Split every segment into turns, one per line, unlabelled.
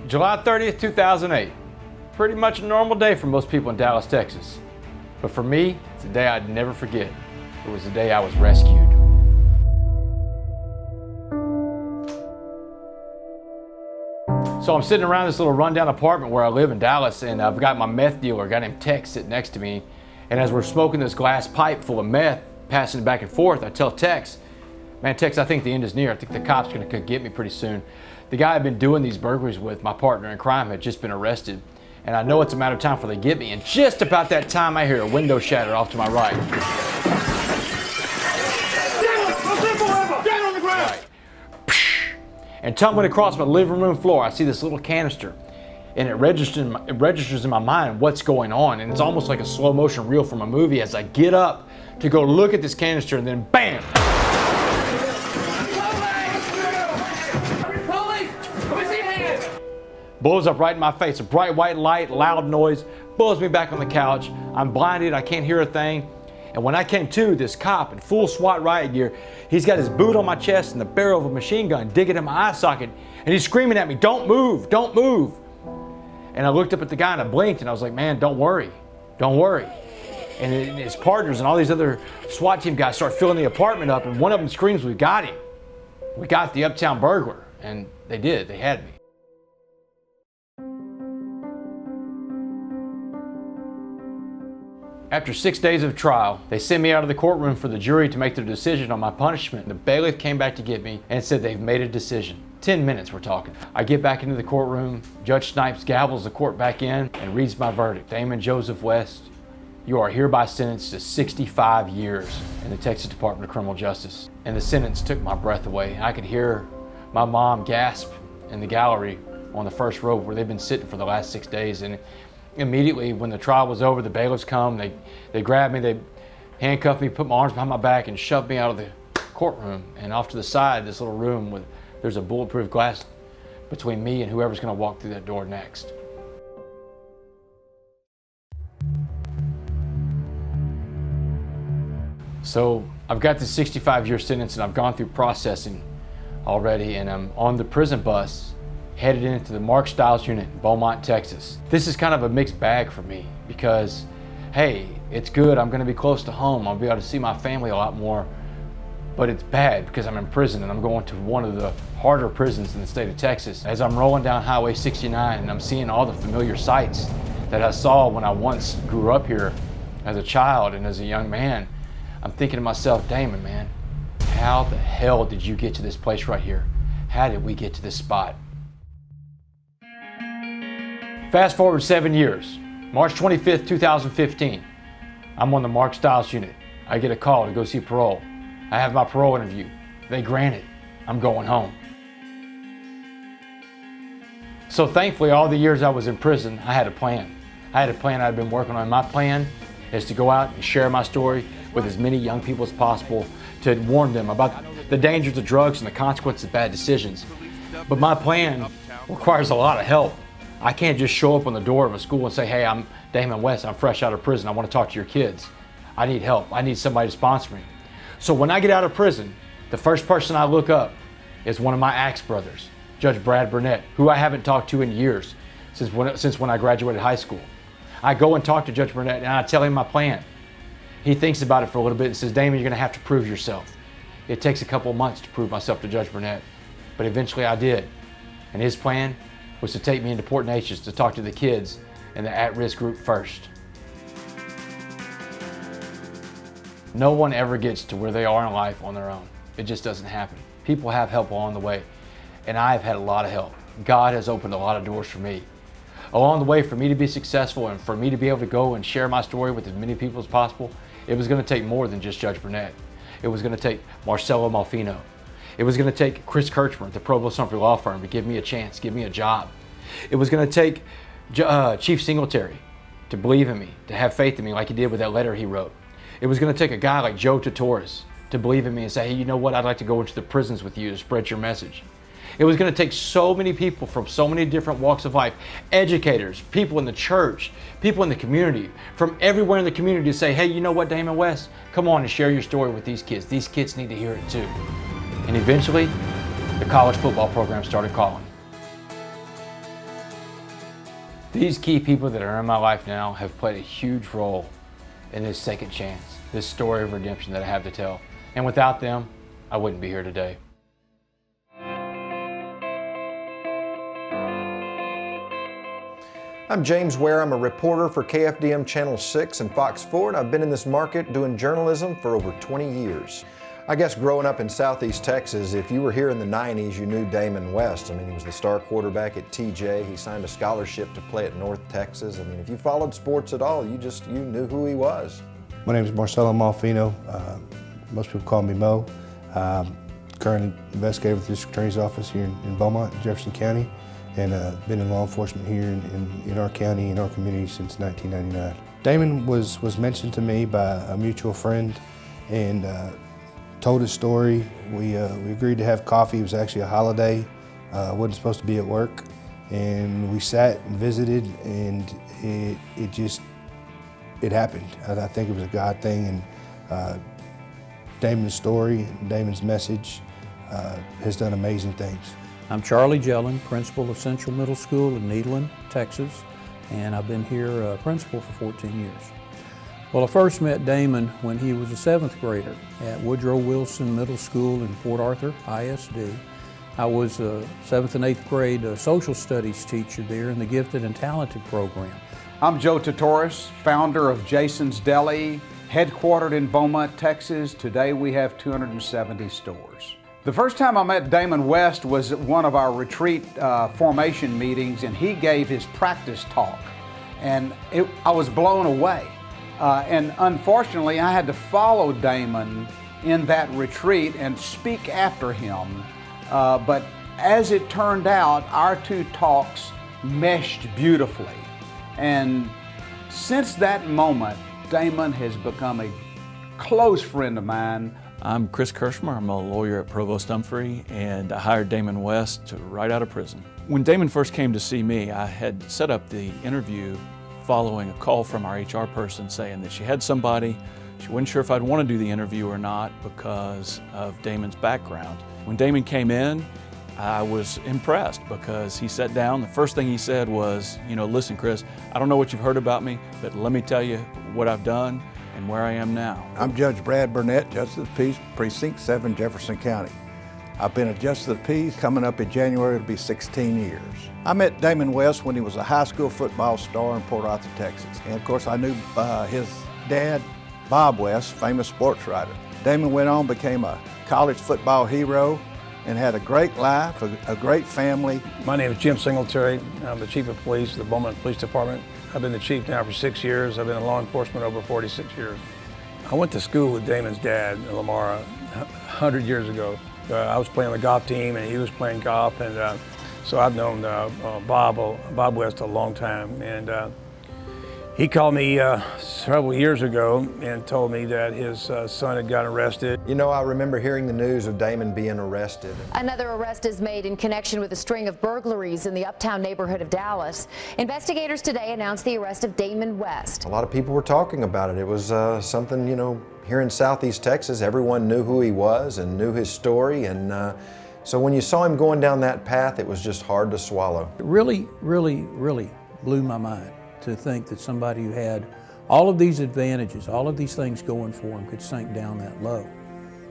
July 30th, 2008. Pretty much a normal day for most people in Dallas, Texas. But for me, it's a day I'd never forget. It was the day I was rescued. So I'm sitting around this little rundown apartment where I live in Dallas, and I've got my meth dealer, a guy named Tex, sitting next to me. And as we're smoking this glass pipe full of meth, passing it back and forth, I tell Tex, man, Tex, I think the end is near. I think the cops are gonna come get me pretty soon. The guy I've been doing these burglaries with, my partner in crime, had just been arrested. And I know it's a matter of time before they get me. And just about that time, I hear a window shatter off to my right. Down on the ground! Right. And tumbling across my living room floor, I see this little canister. And it registers in my mind what's going on. And it's almost like a slow motion reel from a movie as I get up to go look at this canister, and then bam! Blows up right in my face. A bright white light, loud noise, blows me back on the couch. I'm blinded, I can't hear a thing. And when I came to, this cop in full SWAT riot gear, he's got his boot on my chest and the barrel of a machine gun digging in my eye socket. And he's screaming at me, don't move, don't move. And I looked up at the guy and I blinked and I was like, man, don't worry, don't worry. And his partners and all these other SWAT team guys start filling the apartment up, and one of them screams, we got him. We got the uptown burglar. And they did, they had me. After 6 days of trial, they sent me out of the courtroom for the jury to make their decision on my punishment. The bailiff came back to get me and said they've made a decision. 10 minutes we're talking. I get back into the courtroom, Judge Snipes gavels the court back in and reads my verdict. Damon Joseph West, you are hereby sentenced to 65 years in the Texas Department of Criminal Justice. And the sentence took my breath away. I could hear my mom gasp in the gallery on the first row where they've been sitting for the last 6 days. And immediately when the trial was over, the bailiffs come, they grabbed me, they handcuffed me, put my arms behind my back and shoved me out of the courtroom and off to the side, this little room with, there's a bulletproof glass between me and whoever's gonna walk through that door next. So I've got this 65-year sentence and I've gone through processing already, and I'm on the prison bus headed into the Mark Stiles unit in Beaumont, Texas. This is kind of a mixed bag for me because, hey, it's good, I'm gonna be close to home, I'll be able to see my family a lot more, but it's bad because I'm in prison and I'm going to one of the harder prisons in the state of Texas. As I'm rolling down Highway 69 and I'm seeing all the familiar sights that I saw when I once grew up here as a child and as a young man, I'm thinking to myself, Damon, man, how the hell did you get to this place right here? How did we get to this spot? Fast forward 7 years, March 25th, 2015. I'm on the Mark Stiles unit. I get a call to go see parole. I have my parole interview. They grant it. I'm going home. So thankfully, all the years I was in prison, I had a plan. I had a plan I'd been working on. My plan is to go out and share my story with as many young people as possible to warn them about the dangers of drugs and the consequences of bad decisions. But my plan requires a lot of help. I can't just show up on the door of a school and say, hey, I'm Damon West, I'm fresh out of prison, I want to talk to your kids. I need help, I need somebody to sponsor me. So when I get out of prison, the first person I look up is one of my axe brothers, Judge Brad Burnett, who I haven't talked to in years, since when I graduated high school. I go and talk to Judge Burnett and I tell him my plan. He thinks about it for a little bit and says, Damon, you're gonna have to prove yourself. It takes a couple of months to prove myself to Judge Burnett, but eventually I did. And his plan was to take me into Port Neches to talk to the kids in the at-risk group first. No one ever gets to where they are in life on their own. It just doesn't happen. People have help along the way, and I've had a lot of help. God has opened a lot of doors for me. Along the way, for me to be successful and for me to be able to go and share my story with as many people as possible, it was gonna take more than just Judge Burnett. It was gonna take Marcelo Malfino. It was gonna take Chris Kirchmer at the Provost Humphrey Law Firm to give me a chance, give me a job. It was gonna take Chief Singletary to believe in me, to have faith in me like he did with that letter he wrote. It was gonna take a guy like Joe Torres to believe in me and say, hey, you know what, I'd like to go into the prisons with you to spread your message. It was gonna take so many people from so many different walks of life, educators, people in the church, people in the community, from everywhere in the community to say, hey, you know what, Damon West, come on and share your story with these kids. These kids need to hear it too. And eventually, the college football program started calling. These key people that are in my life now have played a huge role in this second chance, this story of redemption that I have to tell. And without them, I wouldn't be here today.
I'm James Ware. I'm a reporter for KFDM Channel 6 and Fox 4, and I've been in this market doing journalism for over 20 years. I guess growing up in Southeast Texas, if you were here in the 90s, you knew Damon West. I mean, he was the star quarterback at TJ. He signed a scholarship to play at North Texas. I mean, if you followed sports at all, you knew who he was.
My name is Marcelo Malfino. Most people call me Mo. Currently investigator with the District Attorney's Office here in Beaumont, Jefferson County, and been in law enforcement here in our county, in our community since 1999. Damon was mentioned to me by a mutual friend and told his story. We agreed to have coffee. It was actually a holiday. Wasn't supposed to be at work. And we sat and visited, and it happened. I think it was a God thing, and Damon's story and Damon's message has done amazing things.
I'm Charlie Jellin, principal of Central Middle School in Nederland, Texas, and I've been here principal for 14 years. Well, I first met Damon when he was a 7th grader at Woodrow Wilson Middle School in Port Arthur, ISD. I was a 7th and 8th grade social studies teacher there in the Gifted and Talented program.
I'm Joe Tatoris, founder of Jason's Deli, headquartered in Beaumont, Texas. Today we have 270 stores. The first time I met Damon West was at one of our retreat formation meetings, and he gave his practice talk. And I was blown away. And unfortunately, I had to follow Damon in that retreat and speak after him. But as it turned out, our two talks meshed beautifully. And since that moment, Damon has become a close friend of mine.
I'm Chris Kirschmer. I'm a lawyer at Provost Humphrey, and I hired Damon West right out of prison. When Damon first came to see me, I had set up the interview following a call from our HR person saying that she had somebody. She wasn't sure if I'd want to do the interview or not because of Damon's background. When Damon came in, I was impressed because he sat down. The first thing he said was, listen, Chris, I don't know what you've heard about me, but let me tell you what I've done and where I am now.
I'm Judge Brad Burnett, Justice of the Peace, Precinct 7, Jefferson County. I've been a Justice of the Peace. Coming up in January, it'll be 16 years. I met Damon West when he was a high school football star in Port Arthur, Texas. And of course, I knew his dad, Bob West, famous sports writer. Damon went on, became a college football hero, and had a great life, a great family.
My name is Jim Singletary. I'm the Chief of Police of the Beaumont Police Department. I've been the chief now for 6 years. I've been in law enforcement over 46 years. I went to school with Damon's dad, Lamar, 100 years ago. I was playing on the golf team and he was playing golf, and so I've known Bob West a long time. And he called me several years ago and told me that his son had gotten arrested.
I remember hearing the news of Damon being arrested.
Another arrest is made in connection with a string of burglaries in the uptown neighborhood of Dallas. Investigators today announced the arrest of Damon West.
A lot of people were talking about it. It was something, here in Southeast Texas, everyone knew who he was and knew his story. And so when you saw him going down that path, it was just hard to swallow.
It really, really, really blew my mind to think that somebody who had all of these advantages, all of these things going for him could sink down that low.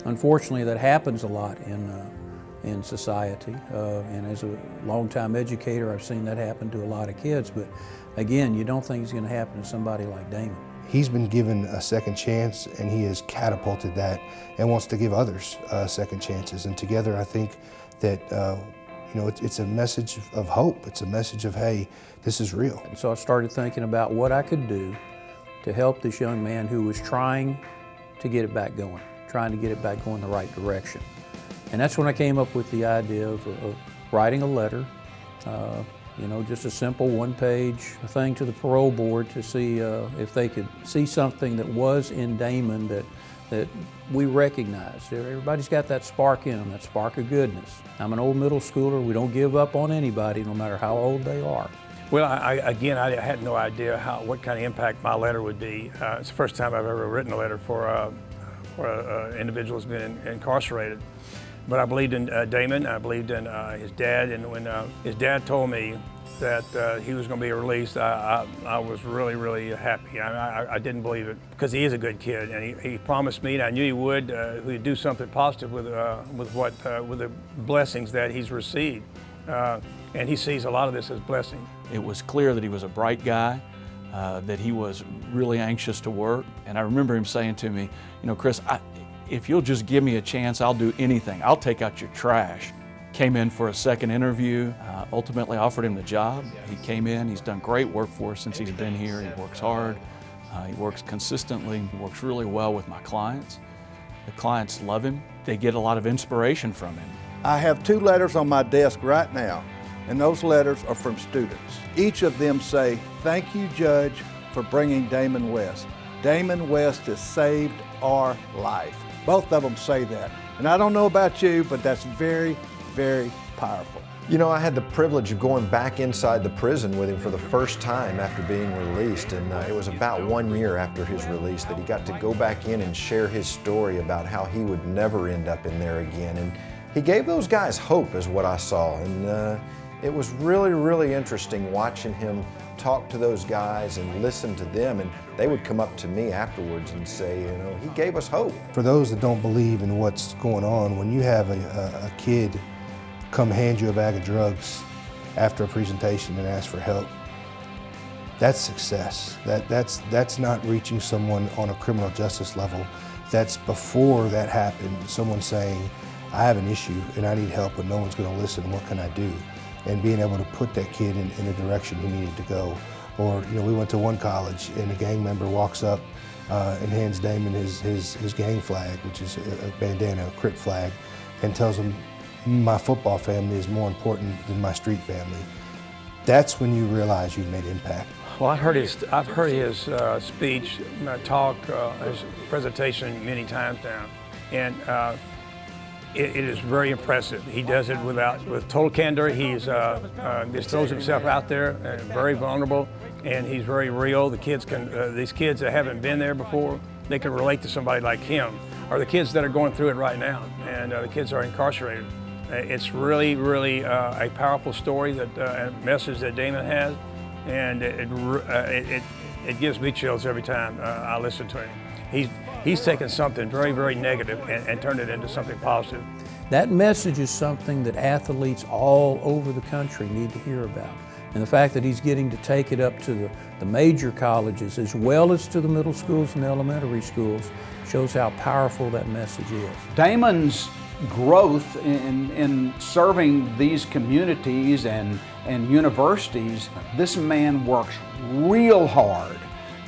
Unfortunately, that happens a lot in society, and as a longtime educator, I've seen that happen to a lot of kids, but again, you don't think it's going to happen to somebody like Damon.
He's been given a second chance, and he has catapulted that and wants to give others second chances. And together, I think that it's a message of hope. It's a message of, hey, this is real.
And so I started thinking about what I could do to help this young man who was trying to get it back going the right direction. And that's when I came up with the idea of writing a letter, just a simple one-page thing to the parole board to see if they could see something that was in Damon that we recognize. Everybody's got that spark in them, that spark of goodness. I'm an old middle schooler. We don't give up on anybody, no matter how old they are.
Well, I had no idea what kind of impact my letter would be. It's the first time I've ever written a letter for an individual who's been incarcerated. But I believed in Damon, I believed in his dad, and when his dad told me that he was going to be released, I was really, really happy. I didn't believe it because he is a good kid, and he promised me, and I knew he would do something positive with the blessings that he's received, and he sees a lot of this as blessing.
It was clear that he was a bright guy, that he was really anxious to work, and I remember him saying to me, you know, Chris, if you'll just give me a chance, I'll do anything. I'll take out your trash. Came in for a second interview, ultimately offered him the job. He came in, he's done great work for us since he's been here. He works hard, he works consistently, he works really well with my clients. The clients love him. They get a lot of inspiration from him.
I have 2 letters on my desk right now, and those letters are from students. Each of them say, "Thank you, Judge, for bringing Damon West. Damon West has saved our life." Both of them say that. And I don't know about you, but that's very, very powerful.
You know, I had the privilege of going back inside the prison with him for the first time after being released, and it was about 1 year after his release that he got to go back in and share his story about how he would never end up in there again. And he gave those guys hope, is what I saw, and it was really, really interesting watching him talk to those guys and listen to them, and they would come up to me afterwards and say, you know, he gave us hope.
For those that don't believe in what's going on, when you have a kid come hand you a bag of drugs after a presentation and ask for help, that's success. That's not reaching someone on a criminal justice level. That's before that happened, someone saying, I have an issue and I need help and no one's going to listen, what can I do? And being able to put that kid in the direction he needed to go. Or, you know, we went to one college and a gang member walks up and hands Damon his gang flag, which is a bandana, a Crip flag, and tells him, my football family is more important than my street family. That's when you realize you've made impact.
Well, I've heard his speech, talk, his presentation many times now, and it is very impressive. He does it with total candor. He's just throws himself out there, and very vulnerable, and he's very real. The kids these kids that haven't been there before, they can relate to somebody like him, or the kids that are going through it right now, and the kids are incarcerated. It's really, really a powerful story, a message that Damon has, and it gives me chills every time I listen to him. He's taken something very, very negative and turned it into something positive.
That message is something that athletes all over the country need to hear about. And the fact that he's getting to take it up to the major colleges as well as to the middle schools and elementary schools shows how powerful that message is.
Damon's growth in serving these communities and universities, this man works real hard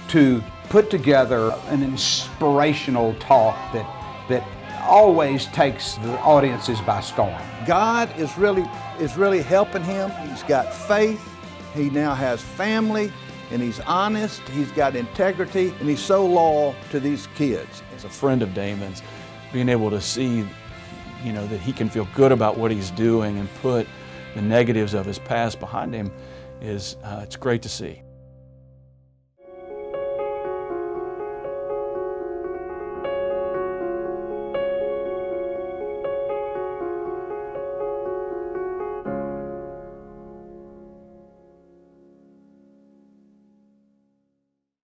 to put together an inspirational talk that always takes the audiences by storm.
God is really helping him. He's got faith. He now has family, and he's honest. He's got integrity, and he's so loyal to these kids.
As a friend of Damon's, being able to see, you know, that he can feel good about what he's doing and put the negatives of his past behind him is it's great to see.